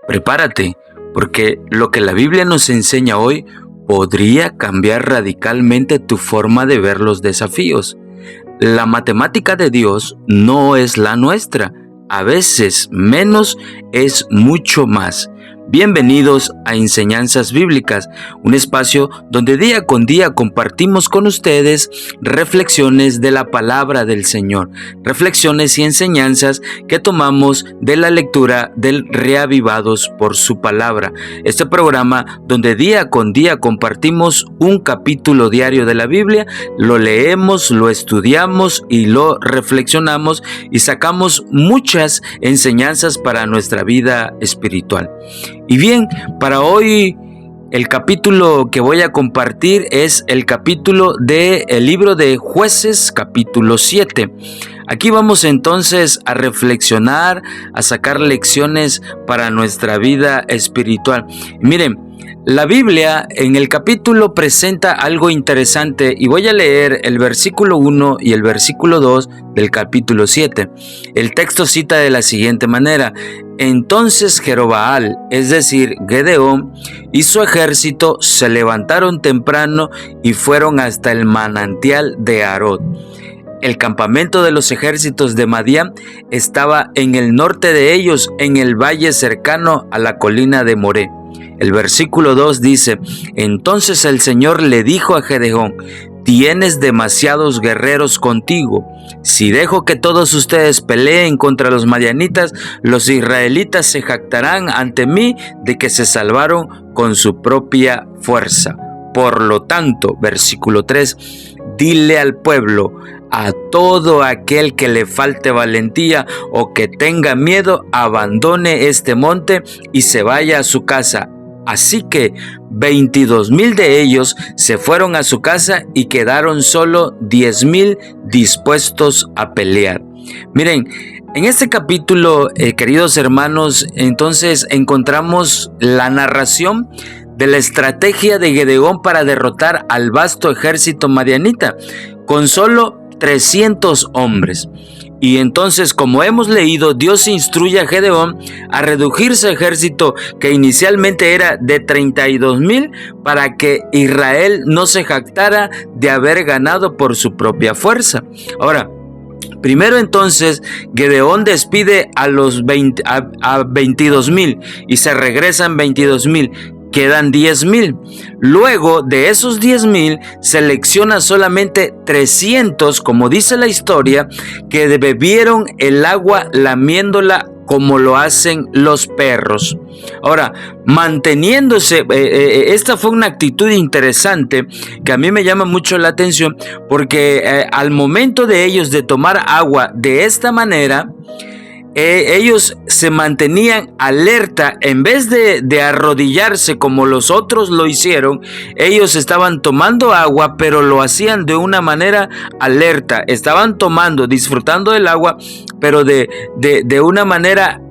Prepárate, porque lo que la Biblia nos enseña hoy podría cambiar radicalmente tu forma de ver los desafíos. La matemática de Dios no es la nuestra. A veces menos es mucho más. Bienvenidos a Enseñanzas Bíblicas, un espacio donde día con día compartimos con ustedes reflexiones de la palabra del Señor, reflexiones y enseñanzas que tomamos de la lectura del Reavivados por su palabra. Este programa donde día con día compartimos un capítulo diario de la Biblia, lo leemos, lo estudiamos y lo reflexionamos y sacamos muchas enseñanzas para nuestra vida espiritual. Y bien, para hoy el capítulo que voy a compartir es el capítulo del libro de Jueces, capítulo 7. Aquí vamos entonces a reflexionar, a sacar lecciones para nuestra vida espiritual. Miren, la Biblia en el capítulo presenta algo interesante y voy a leer el versículo 1 y el versículo 2 del capítulo 7. El texto cita de la siguiente manera: entonces Jerobaal, es decir, Gedeón, y su ejército se levantaron temprano y fueron hasta el manantial de Harod. El campamento de los ejércitos de Madián estaba en el norte de ellos, en el valle cercano a la colina de Moré. El versículo 2 dice: entonces el Señor le dijo a Gedeón: tienes demasiados guerreros contigo. Si dejo que todos ustedes peleen contra los madianitas, los israelitas se jactarán ante mí de que se salvaron con su propia fuerza. Por lo tanto, versículo 3, dile al pueblo: a todo aquel que le falte valentía o que tenga miedo, abandone este monte y se vaya a su casa. Así que 22,000 de ellos se fueron a su casa y quedaron solo 10,000 dispuestos a pelear. Miren, en este capítulo, queridos hermanos, entonces encontramos la narración de la estrategia de Gedeón para derrotar al vasto ejército madianita con solo 300 hombres. Y entonces, como hemos leído, Dios instruye a Gedeón a reducir su ejército, que inicialmente era de 32,000, para que Israel no se jactara de haber ganado por su propia fuerza. Ahora, primero entonces, Gedeón despide a 22,000 y se regresan 22,000. Quedan 10,000. Luego de esos 10,000 selecciona solamente 300, como dice la historia, que bebieron el agua lamiéndola como lo hacen los perros. Ahora, manteniéndose, esta fue una actitud interesante que a mí me llama mucho la atención, porque al momento de ellos de tomar agua de esta manera, ellos se mantenían alerta. En vez de arrodillarse como los otros lo hicieron, ellos estaban tomando agua, pero lo hacían de una manera alerta. Estaban tomando, disfrutando del agua, pero de una manera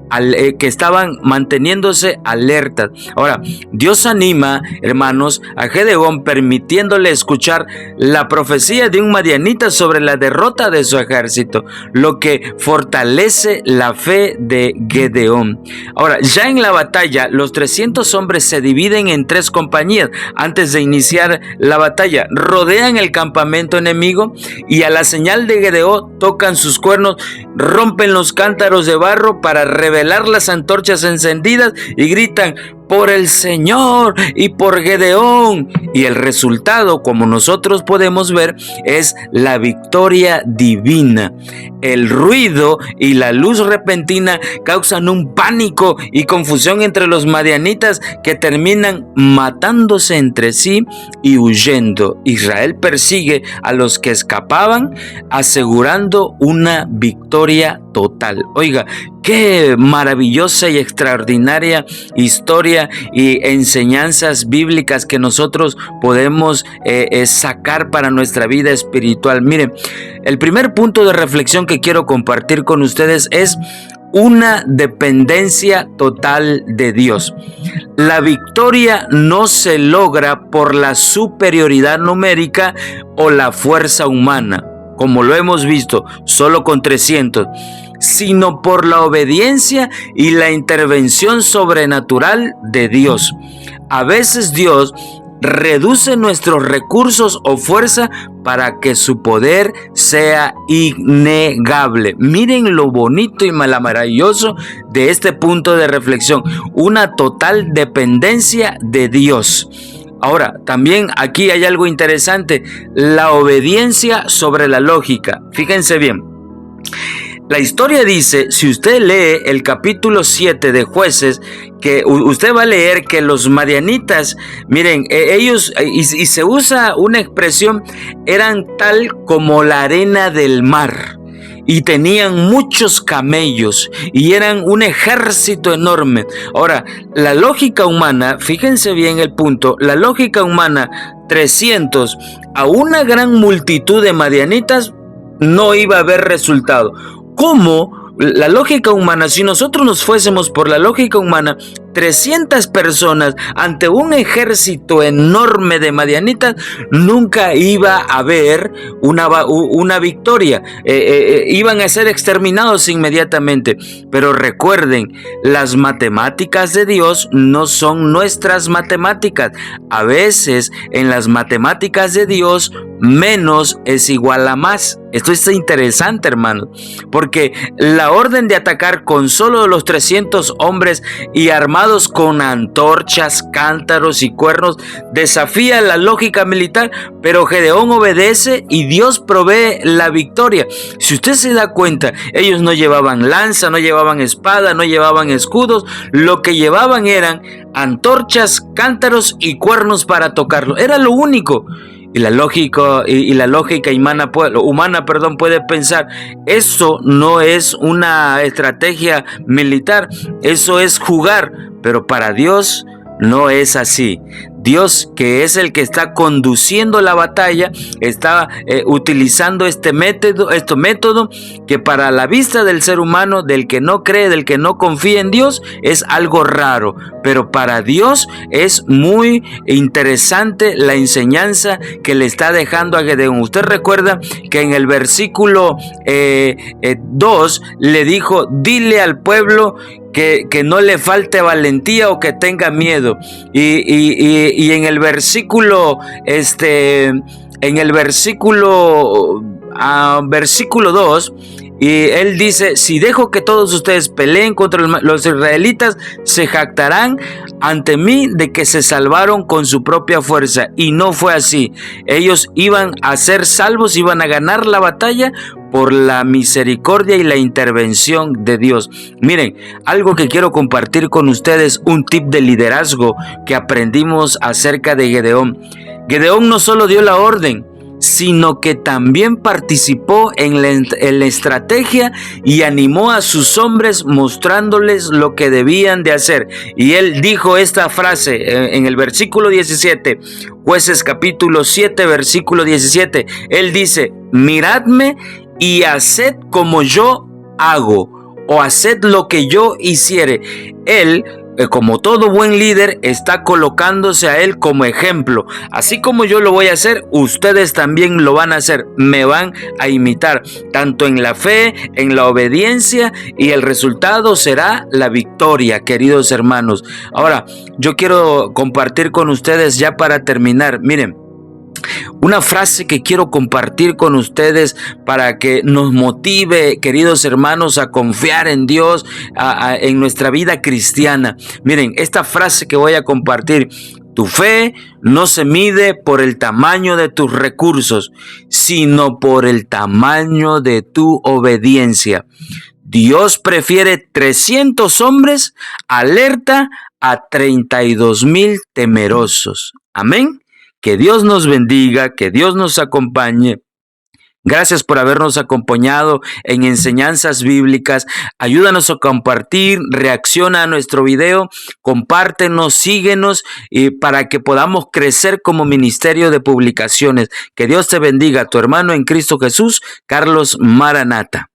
que estaban manteniéndose alertas. Ahora, Dios anima, hermanos, a Gedeón, permitiéndole escuchar la profecía de un madianita sobre la derrota de su ejército, lo que fortalece la fe de Gedeón. Ahora, ya en la batalla, los 300 hombres se dividen en 3 compañías. Antes de iniciar la batalla, rodean el campamento enemigo y a la señal de Gedeón tocan sus cuernos, rompen los cántaros de barro para revelar las antorchas encendidas y gritan: por el Señor y por Gedeón. Y el resultado, como nosotros podemos ver, es la victoria divina. El ruido y la luz repentina causan un pánico y confusión entre los madianitas, que terminan matándose entre sí y huyendo. Israel persigue a los que escapaban, asegurando una victoria total. Oiga, qué maravillosa y extraordinaria historia y enseñanzas bíblicas que nosotros podemos sacar para nuestra vida espiritual. Miren, el primer punto de reflexión que quiero compartir con ustedes es una dependencia total de Dios. La victoria no se logra por la superioridad numérica o la fuerza humana, como lo hemos visto, solo con 300, sino por la obediencia y la intervención sobrenatural de Dios. A veces Dios reduce nuestros recursos o fuerza para que su poder sea innegable. Miren lo bonito y maravilloso de este punto de reflexión. Una total dependencia de Dios. Ahora, también aquí hay algo interesante, la obediencia sobre la lógica. Fíjense bien. La historia dice, si usted lee el capítulo 7 de Jueces, que usted va a leer que los madianitas, miren, ellos, y se usa una expresión, eran tal como la arena del mar. Y tenían muchos camellos y eran un ejército enorme. Ahora, la lógica humana, fíjense bien el punto, la lógica humana, 300 a una gran multitud de madianitas, no iba a haber resultado. ¿Cómo? La lógica humana, si nosotros nos fuésemos por la lógica humana, 300 personas ante un ejército enorme de madianitas, nunca iba a haber una victoria. Iban a ser exterminados inmediatamente. Pero recuerden, las matemáticas de Dios no son nuestras matemáticas. A veces en las matemáticas de Dios, menos es igual a más. Esto es interesante, hermanos, porque la orden de atacar con solo los 300 hombres y armados con antorchas, cántaros y cuernos desafía la lógica militar, pero Gedeón obedece y Dios provee la victoria. Si usted se da cuenta, ellos no llevaban lanza, no llevaban espada, no llevaban escudos, lo que llevaban eran antorchas, cántaros y cuernos para tocarlo. Era lo único. Y la lógica humana puede pensar, eso no es una estrategia militar, eso es jugar, pero para Dios no es así. Dios, que es el que está conduciendo la batalla, está utilizando este método que para la vista del ser humano, del que no cree, del que no confía en Dios, es algo raro. Pero para Dios es muy interesante la enseñanza que le está dejando a Gedeón. Usted recuerda que en el versículo 2 le dijo, dile al pueblo que no le falte valentía o que tenga miedo. Y en el versículo, versículo 2, y él dice, si dejo que todos ustedes peleen contra los israelitas, se jactarán ante mí de que se salvaron con su propia fuerza. Y no fue así. Ellos iban a ser salvos, iban a ganar la batalla por la misericordia y la intervención de Dios. Miren, algo que quiero compartir con ustedes, un tip de liderazgo que aprendimos acerca de Gedeón. Gedeón no solo dio la orden, sino que también participó en la estrategia y animó a sus hombres mostrándoles lo que debían de hacer. Y él dijo esta frase en el versículo 17, Jueces capítulo 7, versículo 17. Él dice, miradme y haced como yo hago, o haced lo que yo hiciere. Él, como todo buen líder, está colocándose a él como ejemplo. Así como yo lo voy a hacer, ustedes también lo van a hacer, me van a imitar, tanto en la fe, en la obediencia, y el resultado será la victoria, queridos hermanos. Ahora, yo quiero compartir con ustedes ya para terminar, miren, una frase que quiero compartir con ustedes para que nos motive, queridos hermanos, a confiar en Dios, en nuestra vida cristiana. Miren, esta frase que voy a compartir: tu fe no se mide por el tamaño de tus recursos, sino por el tamaño de tu obediencia. Dios prefiere 300 hombres alerta a 32,000 temerosos. Amén. Que Dios nos bendiga, que Dios nos acompañe. Gracias por habernos acompañado en enseñanzas bíblicas. Ayúdanos a compartir, reacciona a nuestro video, compártenos, síguenos para que podamos crecer como ministerio de publicaciones. Que Dios te bendiga, tu hermano en Cristo Jesús, Carlos Maranata.